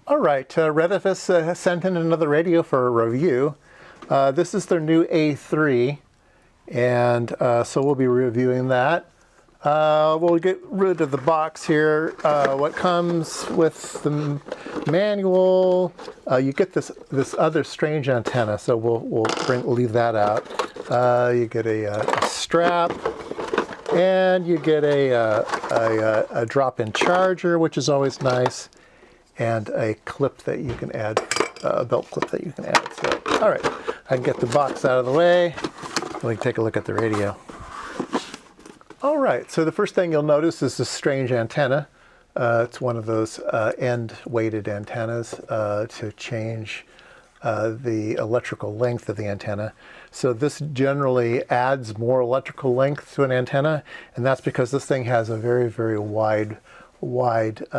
All right, Retevis sent in another radio for a review. This is their new A3, and so we'll be reviewing that. We'll get rid of the box here. What comes with the manual, you get this other strange antenna, so we'll leave that out. You get a strap, and you get a drop-in charger, which is always nice, and a clip that you can add, a belt clip that you can add. So, all right, I can get the box out of the way. We can take a look at the radio. All right, so the first thing you'll notice is this strange antenna. It's one of those end-weighted antennas to change the electrical length of the antenna. So this generally adds more electrical length to an antenna, and that's because this thing has a very, very wide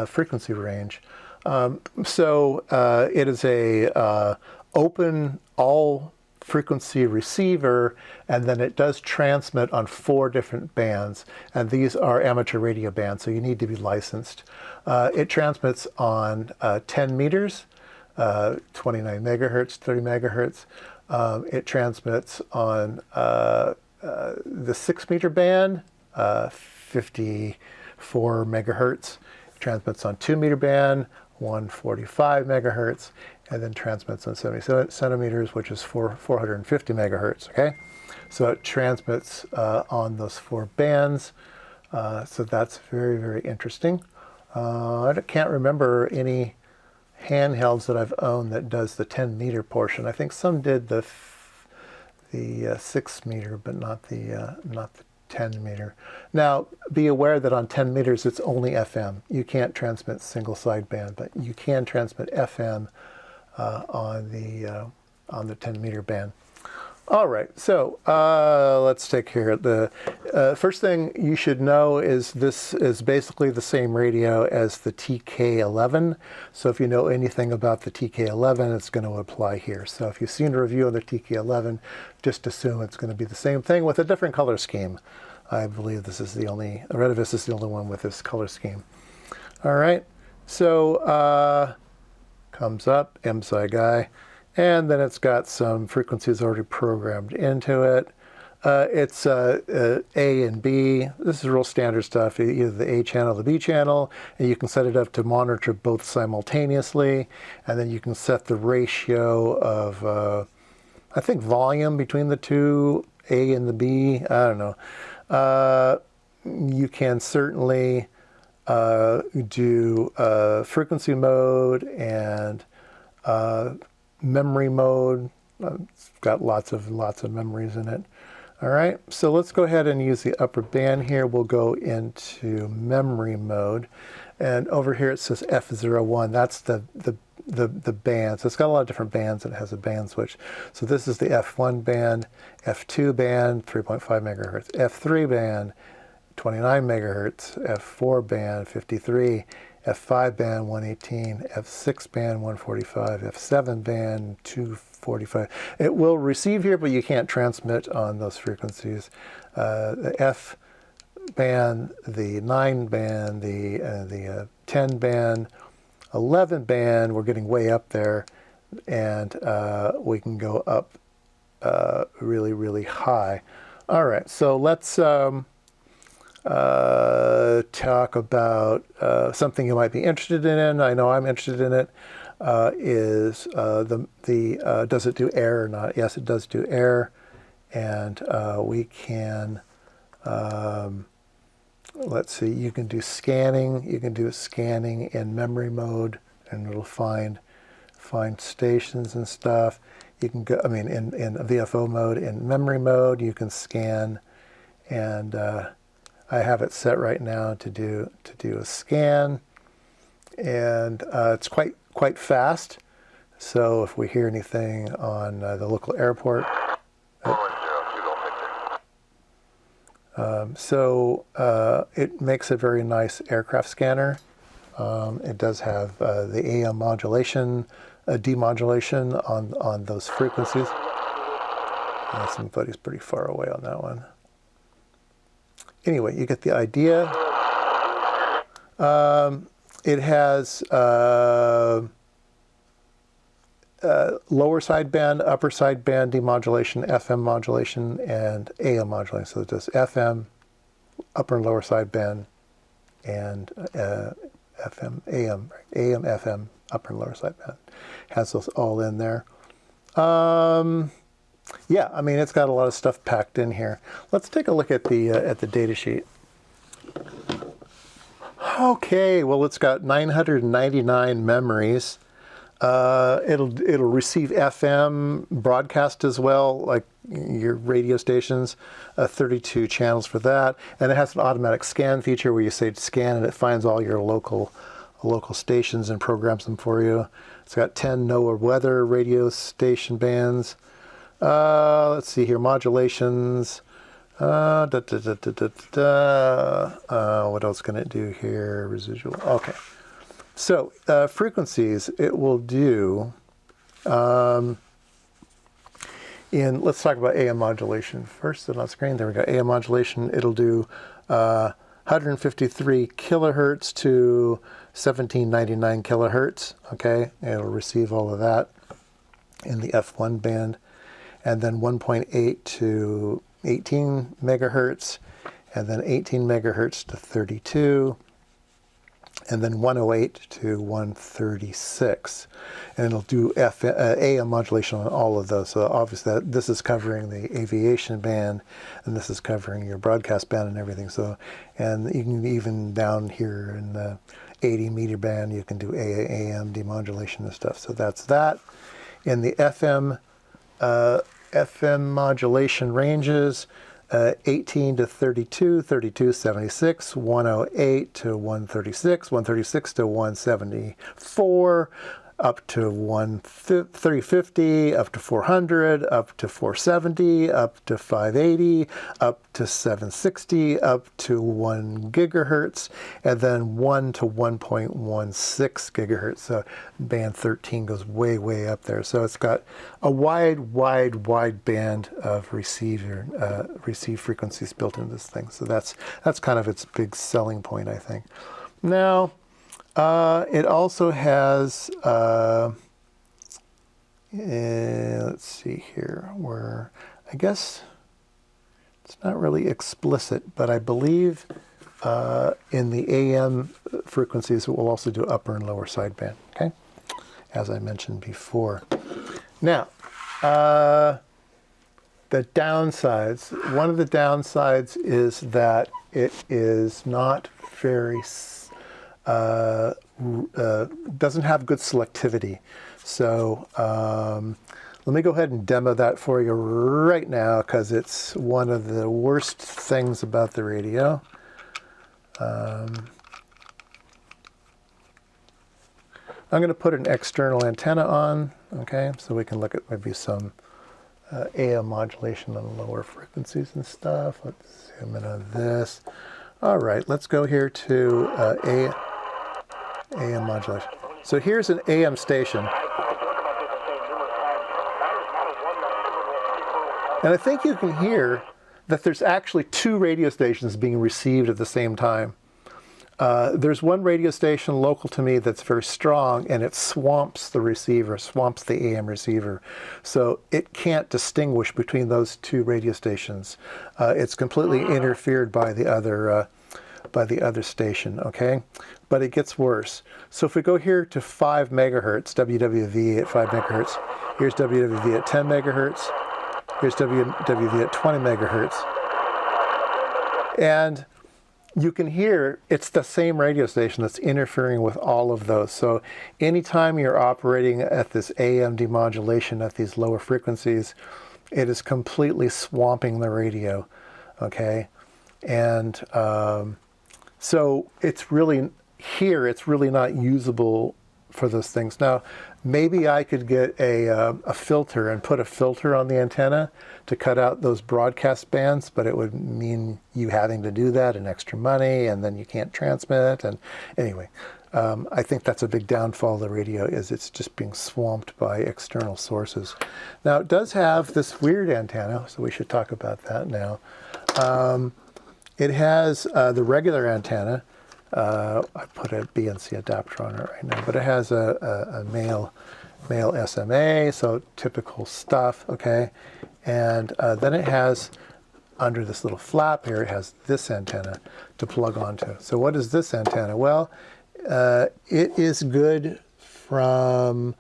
frequency range. It is a open all frequency receiver, and then it does transmit on 4 different bands, and these are amateur radio bands, so you need to be licensed. It transmits on 10 meters, 29 megahertz, 30 megahertz. It transmits on the 6 meter band, 54 megahertz. It transmits on 2 meter band, 145 megahertz, and then transmits on 70 centimeters, which is 450 megahertz, okay? So it transmits on those 4 bands, so that's very, very interesting. I can't remember any handhelds that I've owned that does the 10 meter portion. I think some did the 6 meter, but not the 10 meter. Now, be aware that on 10 meters, it's only FM. You can't transmit single sideband, but you can transmit FM on the 10 meter band. All right, so let's take here. The first thing you should know is this is basically the same radio as the TK11. So if you know anything about the TK11, it's going to apply here. So if you've seen a review of the TK11, just assume it's going to be the same thing with a different color scheme. I believe this is the only, Retevis is the only one with this color scheme. All right, so comes up, IMSAI guy. And then it's got some frequencies already programmed into it. It's A and B. This is real standard stuff, either the A channel or the B channel. And you can set it up to monitor both simultaneously. And then you can set the ratio of, I think, volume between the two, A and the B. I don't know. You can certainly do frequency mode and memory mode. It's got lots of memories in it. All right, so let's go ahead and use the upper band here. We'll go into memory mode, and over here it says F01. That's the band. So it's got a lot of different bands, and it has a band switch. So this is the F1 band, F2 band, 3.5 megahertz, F3 band, 29 megahertz, F4 band, 53. F5 band 118, F6 band 145, F7 band 245. It will receive here, but you can't transmit on those frequencies. The F band, the 9 band, the 10 band, 11 band, we're getting way up there, and we can go up really, really high. All right, so let's talk about something you might be interested in. I know I'm interested in it. Is does it do air or not? Yes, it does do air, and we can. Let's see. You can do scanning. You can do scanning in memory mode, and it'll find stations and stuff. You can go. I mean, in VFO mode, in memory mode, you can scan, and I have it set right now to do a scan, and it's quite fast. So if we hear anything on the local airport, it makes a very nice aircraft scanner. It does have the AM modulation, demodulation on those frequencies. Somebody's pretty far away on that one. Anyway, you get the idea. It has lower sideband, upper sideband demodulation, FM modulation, and AM modulation. So it does FM, upper and lower sideband, and FM, AM, AM, FM, upper and lower sideband. Has those all in there. Yeah, I mean, it's got a lot of stuff packed in here. Let's take a look at the data sheet. Okay, well, it's got 999 memories. It'll receive FM broadcast as well, like your radio stations, 32 channels for that. And it has an automatic scan feature where you say scan and it finds all your local stations and programs them for you. It's got 10 NOAA weather radio station bands. Let's see here, modulations. What else can it do here? Residual. Okay. So frequencies, it will do. Let's talk about AM modulation first. On screen, there we go. AM modulation. It'll do 153 kilohertz to 1799 kilohertz. Okay, it'll receive all of that in the F1 band, and then 1.8 to 18 megahertz, and then 18 megahertz to 32, and then 108 to 136. And it'll do AM modulation on all of those. So obviously this is covering the aviation band, and this is covering your broadcast band and everything. So, and you can even down here in the 80 meter band, you can do AM demodulation and stuff. So that's that. In the FM modulation ranges, 18 to 32, 32 76, 108 to 136, 136 to 174, up to 350, up to 400, up to 470, up to 580, up to 760, up to 1 gigahertz, and then 1 to 1.16 gigahertz. So band 13 goes way, way up there. So it's got a wide band of receive frequencies built into this thing. So that's kind of its big selling point, I think. Now, it also has, let's see here, where I guess it's not really explicit, but I believe in the AM frequencies it will also do upper and lower sideband, okay, as I mentioned before. Now, the downsides, one of the downsides is that it is not very doesn't have good selectivity. So let me go ahead and demo that for you right now, because it's one of the worst things about the radio. I'm going to put an external antenna on, okay, so we can look at maybe some AM modulation on lower frequencies and stuff. Let's zoom in on this. All right, let's go here to AM modulation. So here's an AM station. And I think you can hear that there's actually 2 radio stations being received at the same time. There's one radio station local to me that's very strong, and it swamps the receiver, swamps the AM receiver. So it can't distinguish between those 2 radio stations. It's completely interfered by the other station, okay? But it gets worse. So if we go here to 5 megahertz, WWV at 5 megahertz, here's WWV at 10 megahertz, here's WWV at 20 megahertz. And you can hear it's the same radio station that's interfering with all of those. So anytime you're operating at this AM demodulation at these lower frequencies, it is completely swamping the radio, okay? And so it's really not usable for those things. Now, maybe I could get a filter and put a filter on the antenna to cut out those broadcast bands, but it would mean you having to do that and extra money, and then you can't transmit. And anyway, I think that's a big downfall of the radio, is it's just being swamped by external sources. Now, it does have this weird antenna, so we should talk about that now. It has the regular antenna. I put a BNC adapter on it right now, but it has a male male SMA, so typical stuff, okay? And then it has, under this little flap here, it has this antenna to plug onto. So what is this antenna? Well, it is good from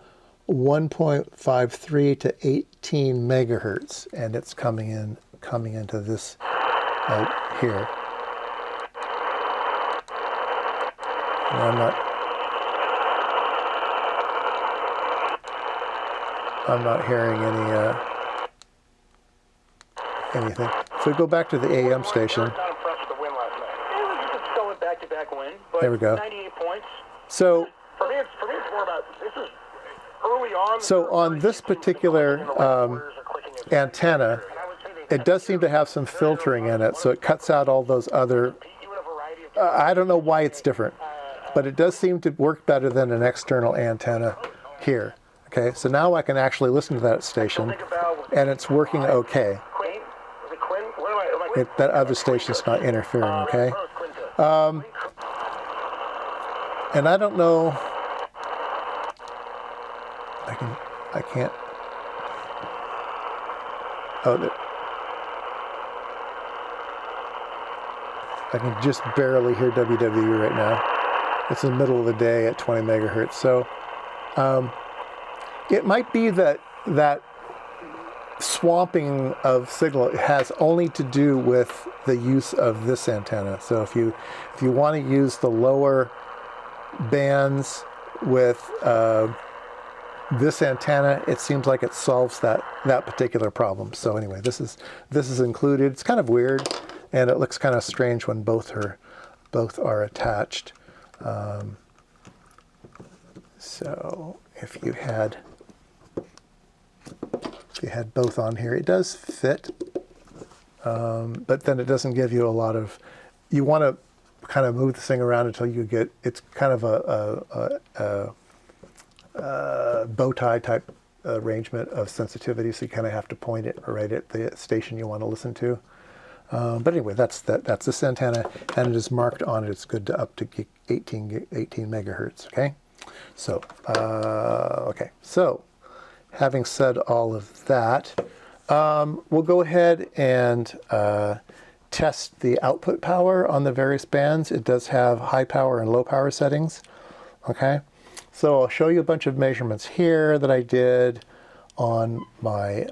1.53 to 18 megahertz, and it's coming into this here. And I'm not hearing anything. If we go back to the AM station, there we go. So So on this particular antenna, it does seem to have some filtering in it, so it cuts out all those other, I don't know why it's different, but it does seem to work better than an external antenna here. Okay, so now I can actually listen to that station, and it's working okay. That other station's not interfering, okay? And I don't know, I can't, I can just barely hear WWE right now. It's in the middle of the day at 20 megahertz. So it might be that swamping of signal has only to do with the use of this antenna. So if you want to use the lower bands with this antenna, it seems like it solves that particular problem. So anyway, this is included. It's kind of weird, and it looks kind of strange when both are attached. So if you had both on here, it does fit, but then it doesn't give you a lot of. You want to kind of move this thing around until you get. It's kind of a bow tie type arrangement of sensitivity, so you kind of have to point it right at the station you want to listen to. But anyway, that's this antenna, and it is marked on it. It's good to up to 18 megahertz. Okay, so okay, so having said all of that, we'll go ahead and test the output power on the various bands. It does have high power and low power settings. Okay, so I'll show you a bunch of measurements here that I did on my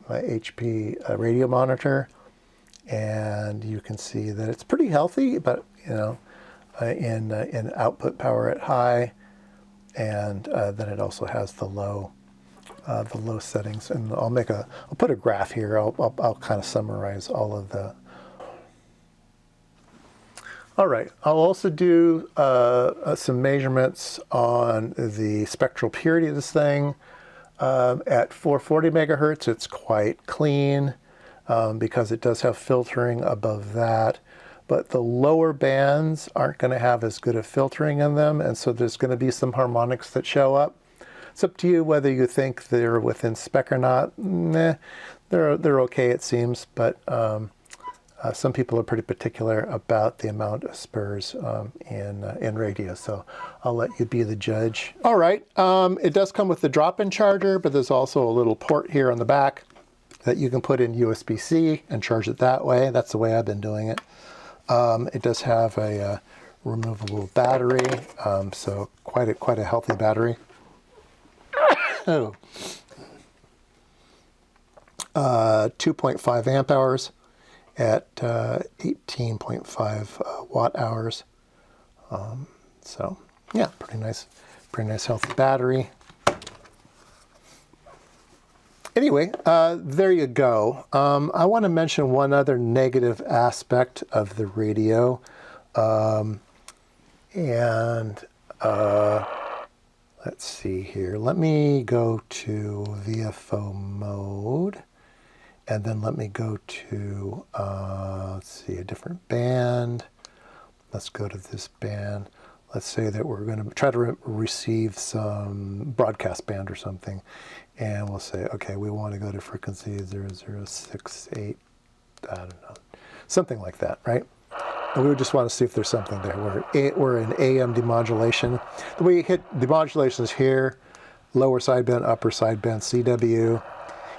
my HP radio monitor, and you can see that it's pretty healthy, but in output power at high, and then it also has the low settings. And I'll put a graph here. I'll kind of summarize all of the. All right, I'll also do some measurements on the spectral purity of this thing. At 440 megahertz, it's quite clean because it does have filtering above that. But the lower bands aren't going to have as good a filtering in them, and so there's going to be some harmonics that show up. It's up to you whether you think they're within spec or not. They're okay, it seems, but some people are pretty particular about the amount of spurs in radio, so I'll let you be the judge. All right, it does come with the drop-in charger, but there's also a little port here on the back that you can put in USB-C and charge it that way. That's the way I've been doing it. It does have a removable battery, so quite a healthy battery. Oh. 2.5 amp hours at 18.5 watt hours. So yeah, pretty nice healthy battery. Anyway, there you go. I want to mention one other negative aspect of the radio, let's see here. Let me go to VFO mode, and then let me go to, let's see, a different band. Let's go to this band. Let's say that we're going to try to receive some broadcast band or something. And we'll say, okay, we want to go to frequency 0068, I don't know, something like that, right? And we just want to see if there's something there. We're in AM demodulation. The way you hit demodulation is here. lower sideband, upper sideband, CW.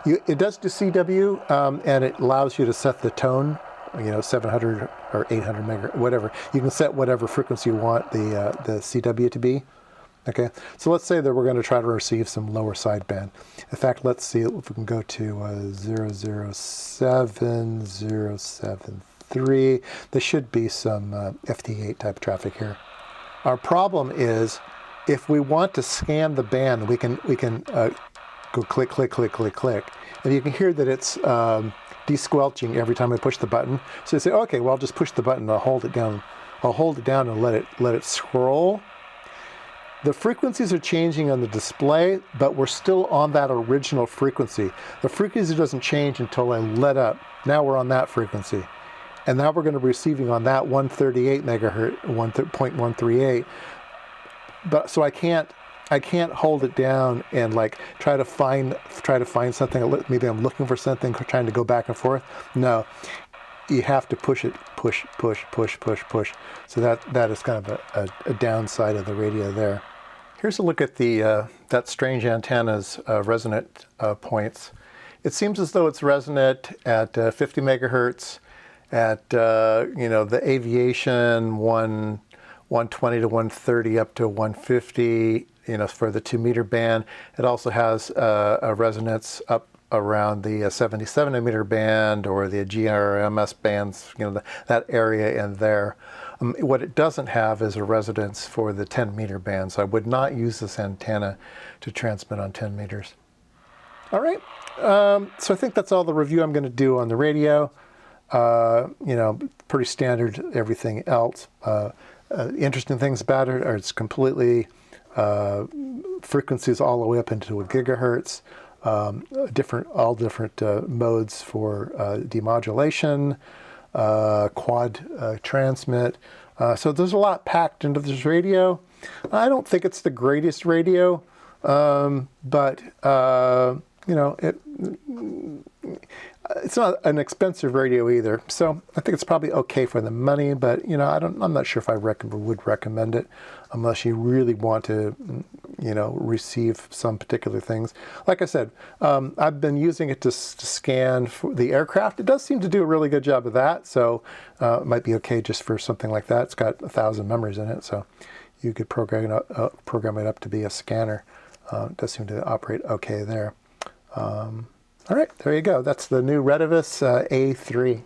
It does do CW, and it allows you to set the tone, 700 or 800 megahertz, whatever. You can set whatever frequency you want the CW to be. Okay, so let's say that we're going to try to receive some lower sideband. In fact, let's see if we can go to 007, 073. There should be some FT8 type traffic here. Our problem is, if we want to scan the band, we can go click, click, click, click, click, and you can hear that it's desquelching every time I push the button. So you say, okay, well, I'll just push the button. I'll hold it down. I'll hold it down and let it scroll. The frequencies are changing on the display, but we're still on that original frequency. The frequency doesn't change until I let up. Now we're on that frequency. And now we're going to be receiving on that 138 megahertz, 1.138. But so I can't hold it down and like try to find something. Maybe I'm looking for something, trying to go back and forth. No, you have to push it, push, push, push, push, push. So that is kind of a downside of the radio there. Here's a look at the that strange antenna's resonant points. It seems as though it's resonant at 50 megahertz, at the aviation 120 to 130 up to 150. For the 2 meter band. It also has a resonance up around the 77 meter band or the GRMS bands, that area in there. What it doesn't have is a resonance for the 10 meter band, so I would not use this antenna to transmit on 10 meters. All right, so I think that's all the review I'm going to do on the radio. Pretty standard everything else. Interesting things about it are it's completely frequencies all the way up into a gigahertz, all different modes for demodulation, quad transmit. So there's a lot packed into this radio. I don't think it's the greatest radio, but it's not an expensive radio either. So I think it's probably okay for the money, but I'm not sure if I would recommend it unless you really want to, receive some particular things. Like I said, I've been using it to scan for the aircraft. It does seem to do a really good job of that. So it might be okay just for something like that. It's got 1,000 memories in it, so you could program it up to be a scanner. It does seem to operate okay there. All right, there you go. That's the new Retevis A3.